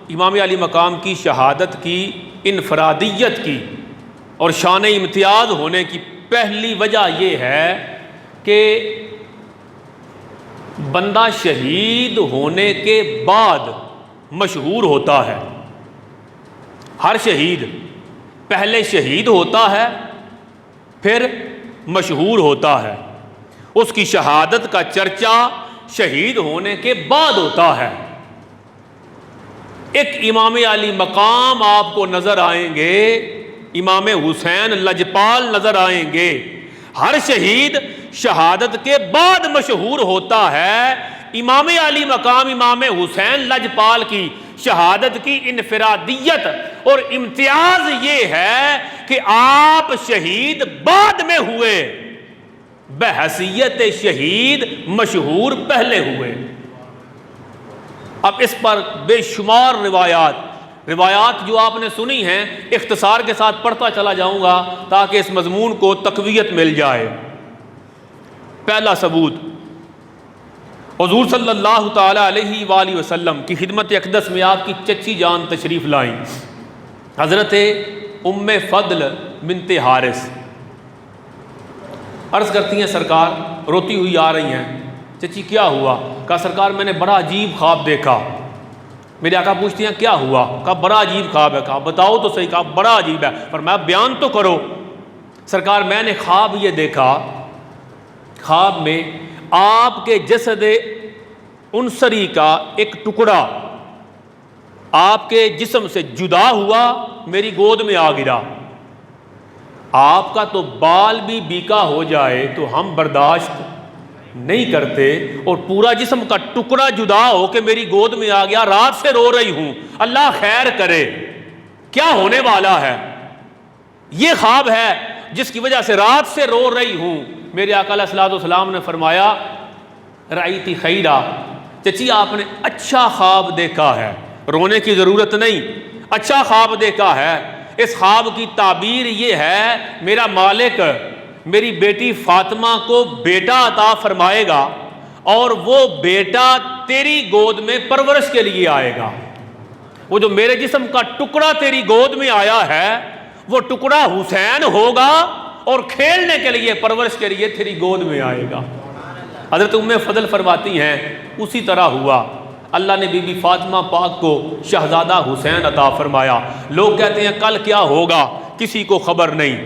امام علی مقام کی شہادت کی انفرادیت کی اور شان امتیاز ہونے کی پہلی وجہ یہ ہے کہ بندہ شہید ہونے کے بعد مشہور ہوتا ہے۔ ہر شہید پہلے شہید ہوتا ہے پھر مشہور ہوتا ہے، اس کی شہادت کا چرچا شہید ہونے کے بعد ہوتا ہے۔ ایک امام علی مقام آپ کو نظر آئیں گے، امام حسین لجپال نظر آئیں گے۔ ہر شہید شہادت کے بعد مشہور ہوتا ہے، امام علی مقام امام حسین لجپال کی شہادت کی انفرادیت اور امتیاز یہ ہے کہ آپ شہید بعد میں ہوئے، بحیثیت شہید مشہور پہلے ہوئے۔ اب اس پر بے شمار روایات جو آپ نے سنی ہیں اختصار کے ساتھ پڑھتا چلا جاؤں گا تاکہ اس مضمون کو تقویت مل جائے۔ پہلا ثبوت، حضور صلی اللہ تعالی علیہ وآلہ وسلم کی خدمت اقدس میں آپ کی چچی جان تشریف لائیں، حضرت ام فضل بنت حارث۔ عرض کرتی ہیں سرکار روتی ہوئی آ رہی ہیں، چچی کیا ہوا؟ کہا سرکار میں نے بڑا عجیب خواب دیکھا۔ میرے آقا پوچھتی ہیں کیا ہوا؟ کہا بڑا عجیب خواب ہے۔ کہا بتاؤ تو صحیح۔ کہا بڑا عجیب ہے، فرمایا بیان تو کرو۔ سرکار میں نے خواب یہ دیکھا، خواب میں آپ کے جسد انصری کا ایک ٹکڑا آپ کے جسم سے جدا ہوا، میری گود میں آ گرا۔ آپ کا تو بال بھی بیکا ہو جائے تو ہم برداشت نہیں کرتے، اور پورا جسم کا ٹکڑا جدا ہو کہ میری گود میں آ گیا، رات سے رو رہی ہوں، اللہ خیر کرے، کیا ہونے والا ہے؟ یہ خواب ہے جس کی وجہ سے رات سے رو رہی ہوں۔ میرے آقا علیہ الصلوۃ والسلام نے فرمایا رأیتی خیرا، چچی آپ نے اچھا خواب دیکھا ہے، رونے کی ضرورت نہیں، اچھا خواب دیکھا ہے۔ اس خواب کی تعبیر یہ ہے میرا مالک میری بیٹی فاطمہ کو بیٹا عطا فرمائے گا اور وہ بیٹا تیری گود میں پرورش کے لیے آئے گا۔ وہ جو میرے جسم کا ٹکڑا تیری گود میں آیا ہے وہ ٹکڑا حسین ہوگا اور کھیلنے کے لیے پرورش کے لیے تیری گود میں آئے گا۔ حضرت ام فضل فرماتی ہیں اسی طرح ہوا، اللہ نے بی بی فاطمہ پاک کو شہزادہ حسین عطا فرمایا۔ لوگ کہتے ہیں کل کیا ہوگا کسی کو خبر نہیں،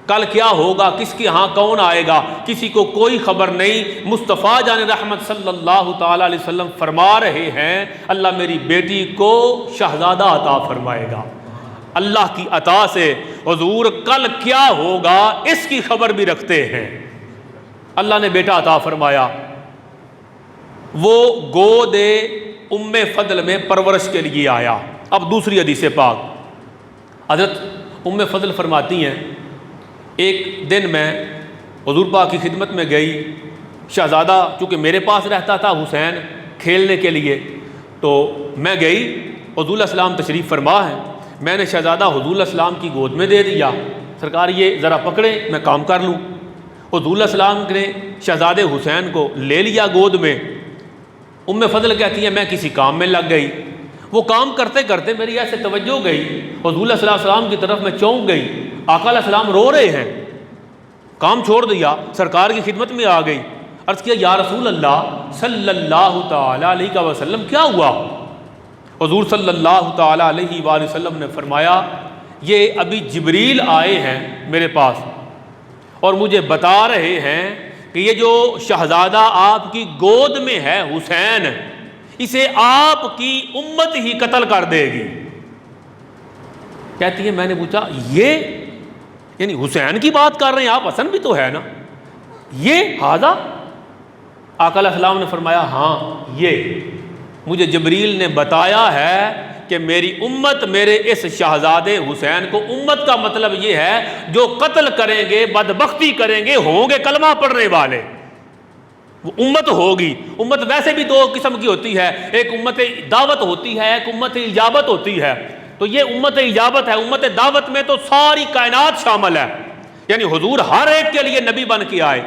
کل کیا ہوگا کس کے ہاں کون آئے گا کسی کو کوئی خبر نہیں۔ مصطفیٰ جان رحمت صلی اللہ تعالی علیہ وسلم فرما رہے ہیں اللہ میری بیٹی کو شہزادہ عطا فرمائے گا۔ اللہ کی عطا سے حضور کل کیا ہوگا اس کی خبر بھی رکھتے ہیں۔ اللہ نے بیٹا عطا فرمایا، وہ گود ام فضل میں پرورش کے لیے آیا۔ اب دوسری حدیث پاک، حضرت ام فضل فرماتی ہیں ایک دن میں حضور پاک کی خدمت میں گئی، شہزادہ چونکہ میرے پاس رہتا تھا حسین کھیلنے کے لیے، تو میں گئی، حضور علیہ السلام تشریف فرما ہے، میں نے شہزادہ حضور علیہ السلام کی گود میں دے دیا، سرکار یہ ذرا پکڑیں میں کام کر لوں۔ حضور علیہ السلام نے شہزادے حسین کو لے لیا گود میں۔ ام فضل کہتی ہے میں کسی کام میں لگ گئی، وہ کام کرتے کرتے میری ایسے توجہ گئی، حضور علیہ السلام کی طرف میں چونک گئی، آقا علیہ السلام رو رہے ہیں، کام چھوڑ دیا، سرکار کی خدمت میں آ گئی، عرض کیا یا رسول اللہ صلی اللہ تعالی علیہ وسلم کیا ہوا؟ حضور صلی اللہ تعالی علیہ وآلہ وسلم نے فرمایا یہ ابھی جبریل آئے ہیں میرے پاس اور مجھے بتا رہے ہیں کہ یہ جو شہزادہ آپ کی گود میں ہے حسین، اسے آپ کی امت ہی قتل کر دے گی۔ کہتی ہے میں نے پوچھا یہ یعنی حسین کی بات کر رہے ہیں آپ، حسن بھی تو ہے نا، یہ ہذا؟ آقا علیہ السلام نے فرمایا ہاں یہ مجھے جبریل نے بتایا ہے کہ میری امت میرے اس شہزادے حسین کو، امت کا مطلب یہ ہے جو قتل کریں گے بدبختی کریں گے ہوں گے کلمہ پڑھنے والے، وہ امت ہوگی۔ امت ویسے بھی دو قسم کی ہوتی ہے، ایک امت دعوت ہوتی ہے، ایک امت اجابت ہوتی ہے۔ تو یہ امت اجابت ہے، امت دعوت میں تو ساری کائنات شامل ہے، یعنی حضور ہر ایک کے لیے نبی بن کے آئے،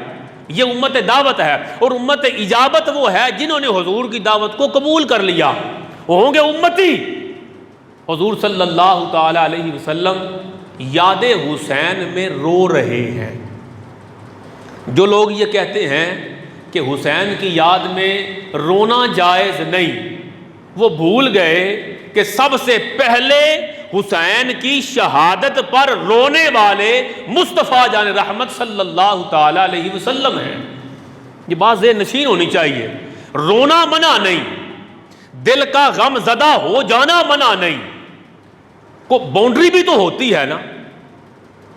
یہ امت دعوت ہے۔ اور امت اجابت وہ ہے جنہوں نے حضور کی دعوت کو قبول کر لیا، ہوں گے امتی۔ حضور صلی اللہ تعالی علیہ وسلم یاد حسین میں رو رہے ہیں۔ جو لوگ یہ کہتے ہیں کہ حسین کی یاد میں رونا جائز نہیں، وہ بھول گئے کہ سب سے پہلے حسین کی شہادت پر رونے والے مصطفیٰ جان رحمت صلی اللہ تعالی علیہ وسلم ہیں۔ یہ بات ذہن نشین ہونی چاہیے۔ رونا منع نہیں، دل کا غم زدہ ہو جانا منع نہیں، کو باؤنڈری بھی تو ہوتی ہے نا۔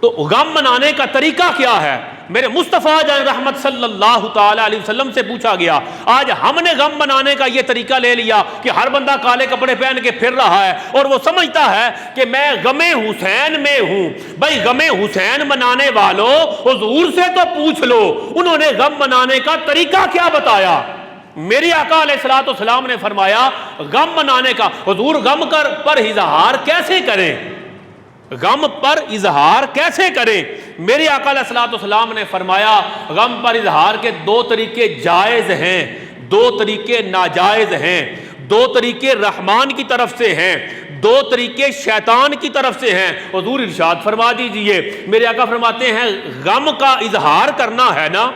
تو غم منانے کا طریقہ کیا ہے؟ میرے مصطفیٰ جان رحمت صلی اللہ تعالی علیہ وسلم سے پوچھا گیا۔ آج ہم نے غم منانے کا یہ طریقہ لے لیا کہ ہر بندہ کالے کپڑے پہن کے پھر رہا ہے اور وہ سمجھتا ہے کہ میں غم حسین میں ہوں۔ بھائی غم حسین منانے والوں حضور سے تو پوچھ لو، انہوں نے غم منانے کا طریقہ کیا بتایا؟ میرے آقا علیہ الصلوۃ والسلام نے فرمایا غم منانے کا، حضور غم پر اظہار کیسے کریں؟ غم پر اظہار کیسے کریں؟ میرے آقا علیہ الصلوۃ والسلام نے فرمایا غم پر اظہار کے دو طریقے جائز ہیں، دو طریقے ناجائز ہیں، دو طریقے رحمان کی طرف سے ہیں، دو طریقے شیطان کی طرف سے ہیں۔ حضور ارشاد فرما دیجئے، میرے آقا فرماتے ہیں غم کا اظہار کرنا ہے نا،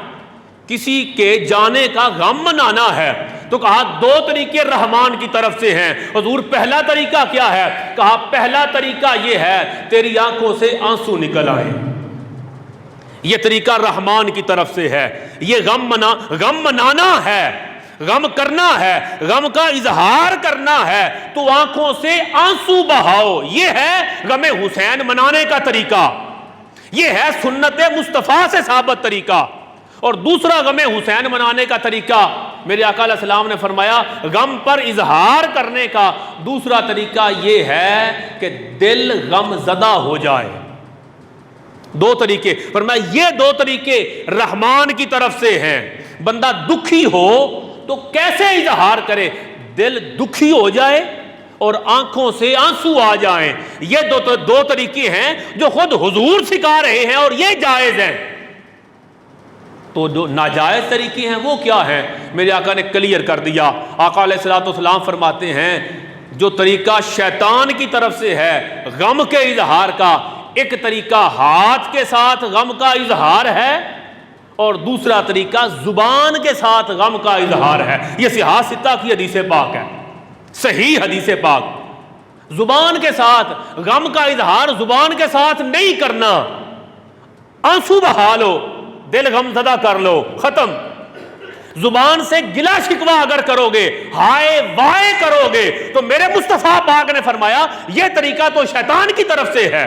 کسی کے جانے کا غم منانا ہے، تو کہا دو طریقے رحمان کی طرف سے ہیں۔ حضور پہلا طریقہ کیا ہے؟ کہا پہلا طریقہ یہ ہے تیری آنکھوں سے آنسو نکل آئے، یہ طریقہ رحمان کی طرف سے ہے۔ یہ غم منانا ہے، غم کرنا ہے، غم کا اظہار کرنا ہے، تو آنکھوں سے آنسو بہاؤ، یہ ہے غم حسین منانے کا طریقہ، یہ ہے سنت مصطفیٰ سے ثابت طریقہ۔ اور دوسرا غم حسین منانے کا طریقہ میرے آقا علیہ السلام نے فرمایا غم پر اظہار کرنے کا دوسرا طریقہ یہ ہے کہ دل غم زدہ ہو جائے۔ دو طریقے فرمایا، یہ دو طریقے رحمان کی طرف سے ہیں۔ بندہ دکھی ہو تو کیسے اظہار کرے؟ دل دکھی ہو جائے اور آنکھوں سے آنسو آ جائیں۔ یہ دو طریقے ہیں جو خود حضور سکھا رہے ہیں اور یہ جائز ہیں۔ تو جو ناجائز طریقے ہیں وہ کیا ہیں؟ میرے آقا نے کلیئر کر دیا۔ آقا علیہ الصلوۃ والسلام فرماتے ہیں جو طریقہ شیطان کی طرف سے ہے غم کے اظہار کا، ایک طریقہ ہاتھ کے ساتھ غم کا اظہار ہے اور دوسرا طریقہ زبان کے ساتھ غم کا اظہار ہے۔ یہ صحاح ستہ کی حدیث پاک ہے، صحیح حدیث پاک۔ زبان کے ساتھ غم کا اظہار زبان کے ساتھ نہیں کرنا، آنسو بہا لو، دل غم زدہ کر لو، ختم۔ زبان سے گلا شکوہ اگر کرو گے، ہائے وائے کرو گے، تو میرے مصطفیٰ پاک نے فرمایا یہ طریقہ تو شیطان کی طرف سے ہے۔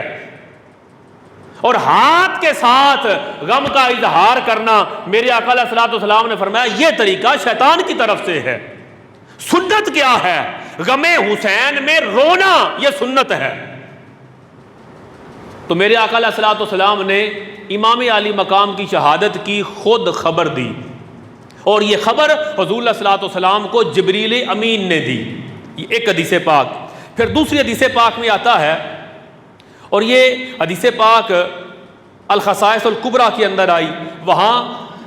اور ہاتھ کے ساتھ غم کا اظہار کرنا میرے آقا علیہ الصلوۃ والسلام نے فرمایا یہ طریقہ شیطان کی طرف سے ہے۔ سنت کیا ہے؟ غم حسین میں رونا، یہ سنت ہے۔ تو میرے آقا علیہ الصلوۃ والسلام نے امام عالی مقام کی شہادت کی خود خبر دی، اور یہ خبر حضور علیہ الصلوۃ والسلام کو جبریل امین نے دی۔ یہ ایک حدیث پاک۔ پھر دوسری حدیث پاک میں آتا ہے، اور یہ حدیث پاک الخصائص الکبریٰ کے اندر آئی، وہاں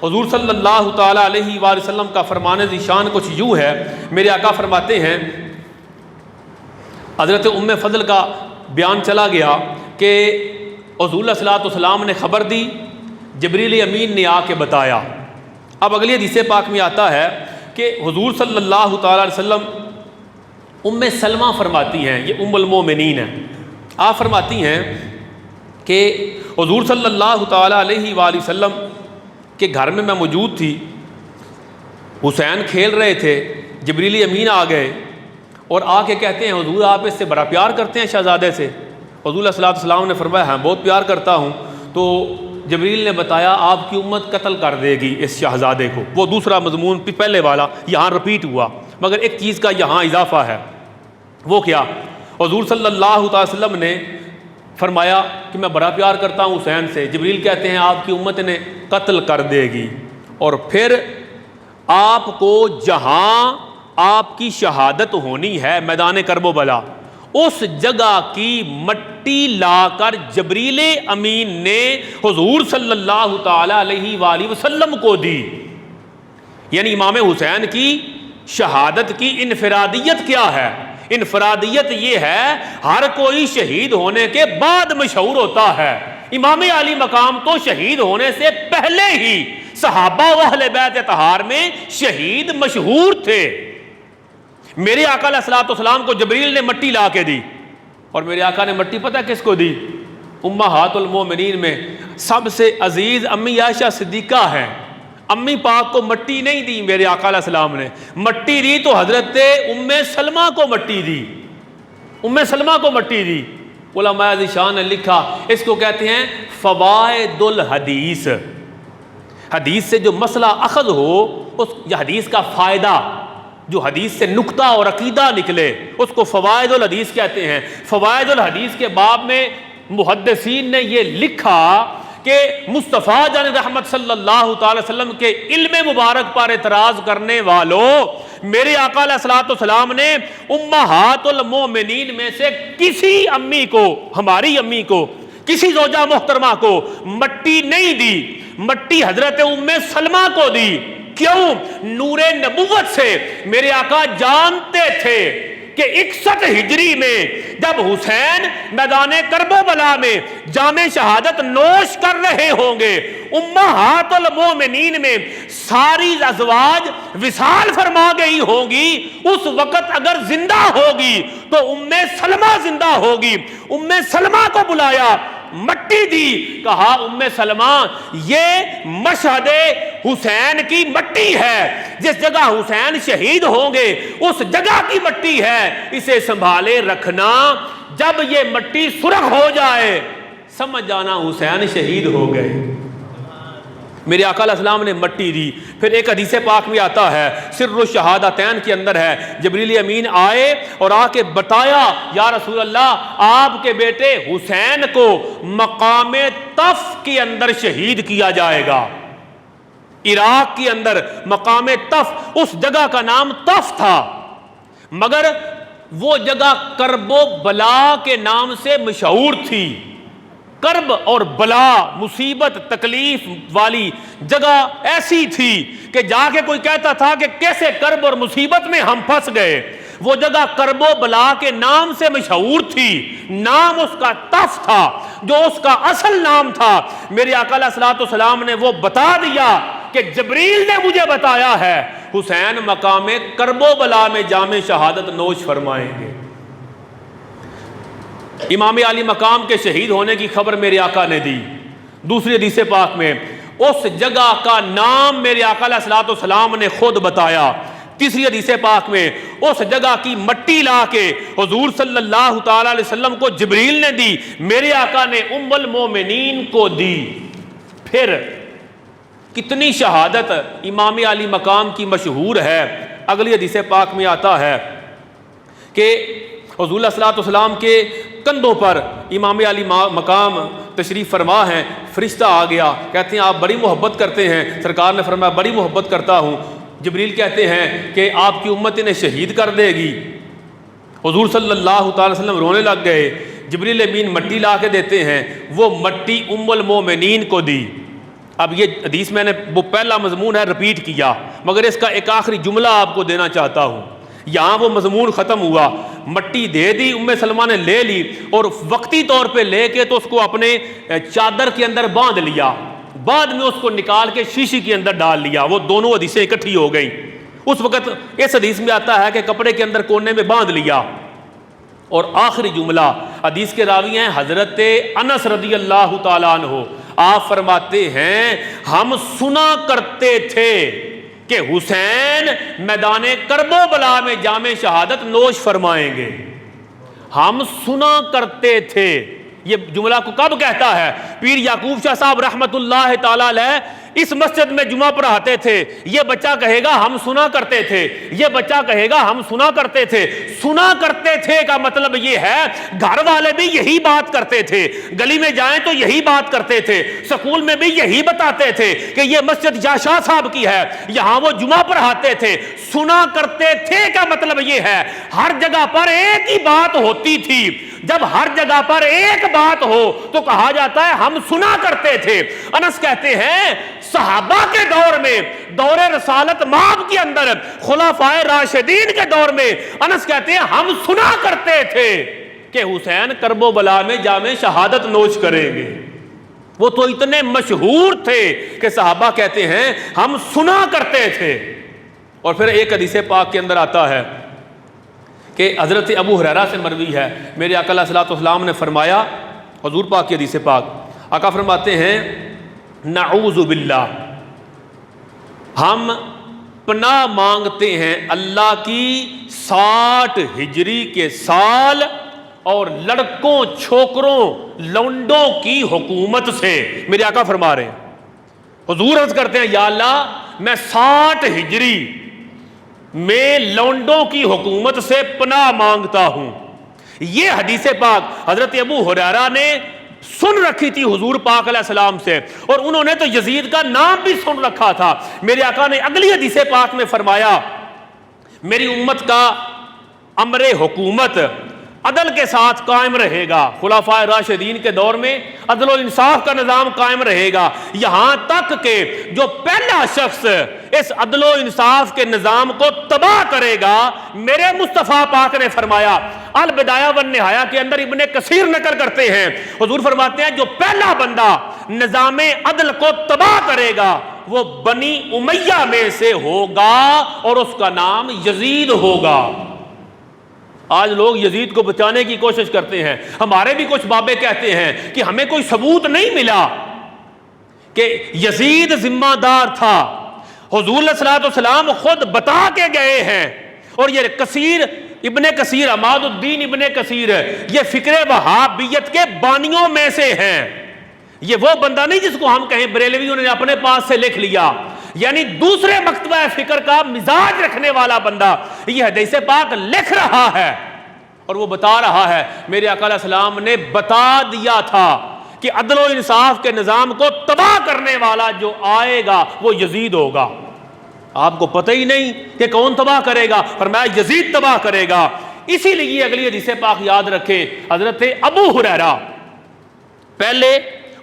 حضور صلی اللہ تعالیٰ علیہ وآلہ وسلم کا فرمان ذیشان کچھ یوں ہے۔ میرے آقا فرماتے ہیں حضرت ام فضل کا بیان چلا گیا کہ حضور علیہ الصلوۃ والسلام نے خبر دی، جبریل امین نے آ کے بتایا۔ اب اگلی حدیث پاک میں آتا ہے کہ حضور صلی اللہ تعالیٰ علیہ وسلم ام سلمہ فرماتی ہیں، یہ ام المومنین ہیں، آپ فرماتی ہیں کہ حضور صلی اللہ تعالیٰ علیہ وآلہ وسلم کے گھر میں موجود تھی، حسین کھیل رہے تھے، جبریل امین آ گئے اور آ کے کہتے ہیں حضور آپ اس سے بڑا پیار کرتے ہیں شہزادے سے؟ حضور علیہ الصلوۃ والسلام نے فرمایا ہاں بہت پیار کرتا ہوں۔ تو جبریل نے بتایا آپ کی امت قتل کر دے گی اس شہزادے کو۔ وہ دوسرا مضمون پہلے والا یہاں رپیٹ ہوا، مگر ایک چیز کا یہاں اضافہ ہے، وہ کیا؟ حضور صلی اللہ تعالی وسلم نے فرمایا کہ میں بڑا پیار کرتا ہوں حسین سے۔ جبریل کہتے ہیں آپ کی امت نے قتل کر دے گی، اور پھر آپ کو جہاں آپ کی شہادت ہونی ہے میدان کرب و بلا، اس جگہ کی مٹی لا کر جبریل امین نے حضور صلی اللہ تعالی علیہ وآلہ وسلم کو دی۔ یعنی امام حسین کی شہادت کی انفرادیت کیا ہے؟ انفرادیت یہ ہے ہر کوئی شہید ہونے کے بعد مشہور ہوتا ہے، امام علی مقام تو شہید ہونے سے پہلے ہی صحابہ و اہل بیت اطہار میں شہید مشہور تھے۔ میرے آقا علیہ الصلوۃ والسلام کو جبریل نے مٹی لا کے دی، اور میرے آقا نے مٹی پتہ کس کو دی؟ امہات المومنین میں سب سے عزیز امی عائشہ صدیقہ ہیں۔ امی پاک کو مٹی نہیں دی میرے آقا علیہ السلام نے، مٹی دی تو حضرت ام سلمہ کو مٹی دی، ام سلمہ کو مٹی دی۔ علماء ذیشان نے لکھا، اس کو کہتے ہیں فوائد الحدیث، حدیث سے جو مسئلہ اخذ ہو، اس حدیث کا فائدہ، جو حدیث سے نکتہ اور عقیدہ نکلے، اس کو فوائد الحدیث کہتے ہیں۔ فوائد الحدیث کے باب میں محدثین نے یہ لکھا کہ مصطفیٰ جان رحمت صلی اللہ تعالی وسلم کے علم مبارک پر اعتراض کرنے والوں، میرے آقا علیہ الصلوۃ والسلام نے امہات المومنین میں سے کسی امی کو، ہماری امی کو، کسی زوجہ محترمہ کو مٹی نہیں دی، مٹی حضرت ام سلمہ کو دی۔ کیوں؟ نور نبوت سے میرے آقا جانتے تھے کہ 61 ہجری میں جب حسین میدان کرب و بلا میں جام شہادت نوش کر رہے ہوں گے، امہات المومنین میں ساری ازواج وصال فرما گئی ہوں گی، اس وقت اگر زندہ ہوگی تو ام سلمہ زندہ ہوگی۔ ام سلمہ کو بلایا، مٹی دی، کہا ام سلمہ یہ مشہد حسین کی مٹی ہے، جس جگہ حسین شہید ہوں گے اس جگہ کی مٹی ہے، اسے سنبھالے رکھنا، جب یہ مٹی سرخ ہو جائے سمجھ جانا حسین شہید ہو گئے۔ میرے آقا علیہ السلام نے مٹی دی۔ پھر ایک حدیث پاک میں آتا ہے، سر الشہادتین کے اندر ہے، جبریل امین آئے اور آ کے بتایا، یا رسول اللہ آپ کے بیٹے حسین کو مقام طف کے اندر شہید کیا جائے گا۔ عراق کے اندر مقام طف، اس جگہ کا نام طف تھا، مگر وہ جگہ کرب و بلا کے نام سے مشہور تھی۔ کرب اور بلا، مصیبت تکلیف والی جگہ ایسی تھی کہ جا کے کوئی کہتا تھا کہ کیسے کرب اور مصیبت میں ہم پھنس گئے۔ وہ جگہ کرب و بلا کے نام سے مشہور تھی، نام اس کا طف تھا، جو اس کا اصل نام تھا۔ میرے آقا علیہ الصلوۃ والسلام نے وہ بتا دیا کہ جبریل نے مجھے بتایا ہے حسین مقام کرب و بلا میں جام شہادت نوش فرمائیں گے۔ امام علی مقام کے شہید ہونے کی خبر میرے آقا نے دی۔ دوسری حدیث پاک میں اس جگہ کا نام میرے آقا علیہ الصلوۃ والسلام نے خود بتایا۔ تیسری حدیث پاک میں اس جگہ کی مٹی لا کے حضور صلی اللہ تعالی علیہ وسلم کو جبریل نے دی، میرے آقا نے ام المومنین کو دی۔ پھر کتنی شہادت امام علی مقام کی مشہور ہے۔ اگلی حدیث پاک میں آتا ہے کہ حضور صلی اللہ علیہ وسلم کے کندھوں پر امام علی مقام تشریف فرما ہے، فرشتہ آ گیا، کہتے ہیں آپ بڑی محبت کرتے ہیں؟ سرکار نے فرمایا بڑی محبت کرتا ہوں۔ جبریل کہتے ہیں کہ آپ کی امت انہیں شہید کر دے گی۔ حضور صلی اللہ تعالی وسلم رونے لگ گئے۔ جبریل امین مٹی لا کے دیتے ہیں، وہ مٹی ام المومنین کو دی۔ اب یہ حدیث میں نے وہ پہلا مضمون ہے رپیٹ کیا، مگر اس کا ایک آخری جملہ آپ کو دینا چاہتا ہوں۔ یہاں وہ مضمون ختم ہوا، مٹی دے دی، ام سلمہ نے لے لی اور وقتی طور پہ لے کے تو اس کو اپنے چادر کے اندر باندھ لیا، بعد میں اس کو نکال کے شیشی کے اندر ڈال لیا۔ وہ دونوں حدیثیں اکٹھی ہو گئیں۔ اس وقت اس حدیث میں آتا ہے کہ کپڑے کے اندر کونے میں باندھ لیا۔ اور آخری جملہ حدیث کے راوی ہیں حضرت انس رضی اللہ تعالیٰ عنہ، آپ فرماتے ہیں ہم سنا کرتے تھے کہ حسین میدان کرب و بلا میں جام شہادت نوش فرمائیں گے۔ ہم سنا کرتے تھے، یہ جملہ کو کب کہتا ہے؟ پیر یعقوب شاہ صاحب رحمت اللہ تعالی علیہ اس مسجد میں جمعہ پڑھاتے تھے۔ یہ بچہ کہے گا ہم سنا کرتے تھے، یہ بچہ کہے گا ہم سنا کرتے تھے۔ سنا کرتے تھے کا مطلب یہ ہے گھر والے بھی یہی بات کرتے تھے، گلی میں جائیں تو یہی بات کرتے تھے، سکول میں بھی یہی بتاتے تھے کہ یہ مسجد شاہ صاحب کی ہے، یہاں وہ جمعہ پڑھاتے تھے۔ سنا کرتے تھے کا مطلب یہ ہے ہر جگہ پر ایک ہی بات ہوتی تھی، جب ہر جگہ پر ایک بات ہو تو کہا جاتا ہے ہم سنا کرتے تھے۔ انس کہتے ہیں صحابہ کے دور میں، دور رسالت مآب کے اندر، خلفائے راشدین کے دور میں، انس کہتے ہیں ہم سنا کرتے تھے کہ حسین کرب و بلا میں جام شہادت نوش کریں گے۔ وہ تو اتنے مشہور تھے کہ صحابہ کہتے ہیں ہم سنا کرتے تھے۔ اور پھر ایک حدیث پاک کے اندر آتا ہے کہ حضرت ابو ہریرہ سے مروی ہے، میرے آقا علیہ الصلوۃ والسلام نے فرمایا، حضور پاک کی حدیث پاک، آقا فرماتے ہیں نعوذ باللہ، ہم پناہ مانگتے ہیں اللہ کی 60 ہجری کے سال اور لڑکوں، چھوکروں، لونڈوں کی حکومت سے۔ میرے آقا فرما رہے ہیں، حضور عرض کرتے ہیں یا اللہ میں 60 ہجری میں لونڈوں کی حکومت سے پناہ مانگتا ہوں۔ یہ حدیث پاک حضرت ابو ہریرہ نے سن رکھی تھی حضور پاک علیہ السلام سے، اور انہوں نے تو یزید کا نام بھی سن رکھا تھا۔ میرے آقا نے اگلی حدیث پاک میں فرمایا میری امت کا امر حکومت عدل کے ساتھ قائم رہے گا، خلفائے راشدین کے دور میں عدل و انصاف کا نظام قائم رہے گا، یہاں تک کہ جو پہلا شخص اس عدل و انصاف کے نظام کو تباہ کرے گا، میرے مصطفیٰ پاک نے فرمایا، البدایہ والنہایہ کے اندر ابن کثیر نقل کرتے ہیں، حضور فرماتے ہیں جو پہلا بندہ نظام عدل کو تباہ کرے گا وہ بنی امیہ میں سے ہوگا اور اس کا نام یزید ہوگا۔ آج لوگ یزید کو بچانے کی کوشش کرتے ہیں، ہمارے بھی کچھ بابے کہتے ہیں کہ ہمیں کوئی ثبوت نہیں ملا کہ یزید ذمہ دار تھا، حضور علیہ الصلوۃ والسلام خود بتا کے گئے ہیں۔ اور یہ کثیر، ابن کثیر، عماد الدین ابن کثیر، یہ فکر وہابیت کے بانیوں میں سے ہیں۔ یہ وہ بندہ نہیں جس کو ہم کہیں بریلویوں نے اپنے پاس سے لکھ لیا، یعنی دوسرے مکتبہ فکر کا مزاج رکھنے والا بندہ یہ حدیث پاک لکھ رہا ہے اور وہ بتا رہا ہے میرے آقا علیہ السلام نے بتا دیا تھا کہ عدل و انصاف کے نظام کو تباہ کرنے والا جو آئے گا وہ یزید ہوگا۔ آپ کو پتہ ہی نہیں کہ کون تباہ کرے گا، فرمایا یزید تباہ کرے گا۔ اسی لیے اگلی حدیث پاک یاد رکھے، حضرت ابو ہریرہ پہلے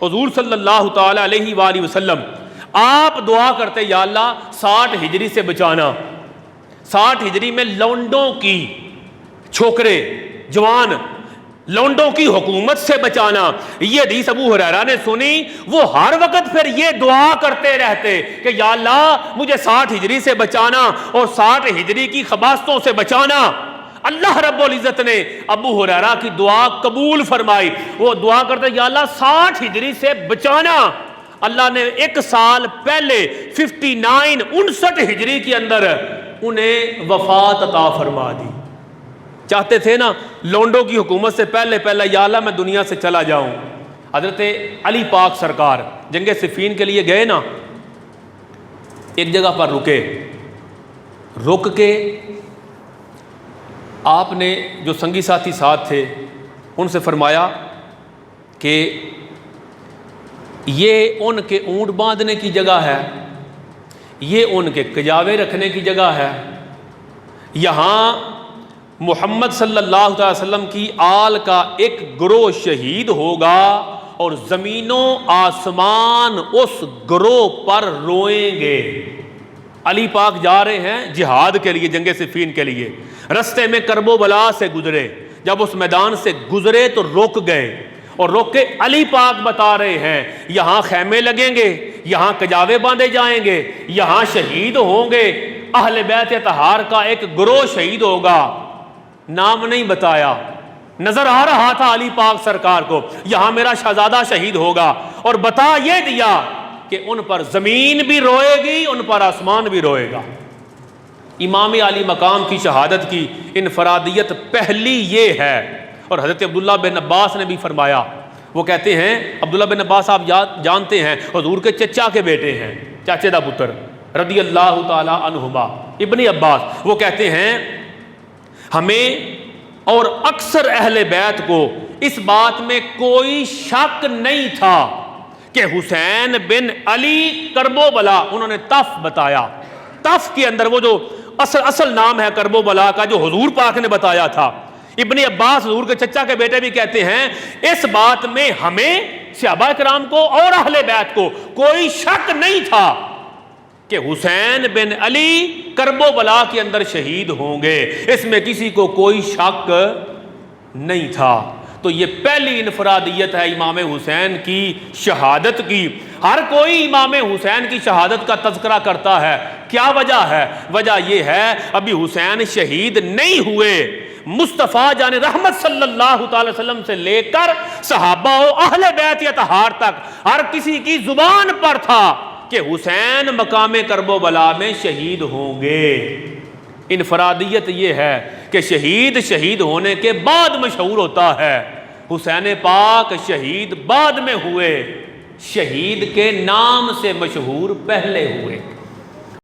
حضور صلی اللہ تعالی علیہ وآلہ وسلم آپ دعا کرتے یا اللہ 60 ہجری سے بچانا، 60 ہجری میں لونڈوں کی، چھوکرے جوان لونڈوں کی حکومت سے بچانا۔ یہ حدیث ابو ہریرہ نے سنی، وہ ہر وقت پھر یہ دعا کرتے رہتے کہ یا اللہ مجھے 60 ہجری سے بچانا اور 60 ہجری کی خباثتوں سے بچانا۔ اللہ رب العزت نے ابو ہریرہ کی دعا قبول فرمائی، وہ دعا کرتے یا اللہ 60 ہجری سے بچانا۔ اللہ نے ایک سال پہلے 59 ہجری کے اندر انہیں وفات عطا فرما دی۔ چاہتے تھے نا لونڈوں کی حکومت سے پہلے یا اللہ میں دنیا سے چلا جاؤں۔ حضرت علی پاک سرکار جنگ صفین کے لیے گئے نا، ایک جگہ پر رک کے آپ نے جو سنگی ساتھی ساتھ تھے ان سے فرمایا کہ یہ ان کے اونٹ باندھنے کی جگہ ہے، یہ ان کے کجاوے رکھنے کی جگہ ہے، یہاں محمد صلی اللہ علیہ وسلم کی آل کا ایک گروہ شہید ہوگا اور زمین و آسمان اس گروہ پر روئیں گے۔ علی پاک جا رہے ہیں جہاد کے لیے، جنگ صفین کے لیے، رستے میں کرب و بلا سے گزرے، جب اس میدان سے گزرے تو رک گئے، اور رک کے علی پاک بتا رہے ہیں یہاں خیمے لگیں گے، یہاں کجاوے باندھے جائیں گے، یہاں شہید ہوں گے، اہل بیت اطہار کا ایک گروہ شہید ہوگا۔ نام نہیں بتایا، نظر آ رہا تھا علی پاک سرکار کو یہاں میرا شہزادہ شہید ہوگا، اور بتا یہ دیا کہ ان پر زمین بھی روئے گی، ان پر آسمان بھی روئے گا۔ امام علی مقام کی شہادت کی انفرادیت پہلی یہ ہے۔ اور حضرت عبداللہ بن عباس نے بھی فرمایا، وہ کہتے ہیں، عبداللہ بن عباس آپ جانتے ہیں حضور کے چچا کے بیٹے ہیں، چاچے دا پتر رضی اللہ تعالی عنہما ابن عباس، وہ کہتے ہیں ہمیں اور اکثر اہل بیت کو اس بات میں کوئی شک نہیں تھا کہ حسین بن علی کرب و بلا، انہوں نے تف بتایا، تف کے اندر وہ جو اصل نام ہے کرب و بلا کا جو حضور پاک نے بتایا تھا، ابن عباس حضور کے چچا کے بیٹے بھی کہتے ہیں اس بات میں ہمیں صحابہ کرام کو اور اہل بیت کو کوئی شک نہیں تھا کہ حسین بن علی کرب و بلا کے اندر شہید ہوں گے، اس میں کسی کو کوئی شک نہیں تھا۔ تو یہ پہلی انفرادیت ہے امام حسین کی شہادت کی۔ ہر کوئی امام حسین کی شہادت کا تذکرہ کرتا ہے، کیا وجہ ہے؟ وجہ یہ ہے ابھی حسین شہید نہیں ہوئے، مصطفیٰ جان رحمت صلی اللہ تعالی وسلم سے لے کر صحابہ و اہل بیت اطہار تک ہر کسی کی زبان پر تھا کہ حسین مقام کرب و بلا میں شہید ہوں گے۔ انفرادیت یہ ہے کہ شہید ہونے کے بعد مشہور ہوتا ہے، حسین پاک شہید بعد میں ہوئے، شہید کے نام سے مشہور پہلے ہوئے۔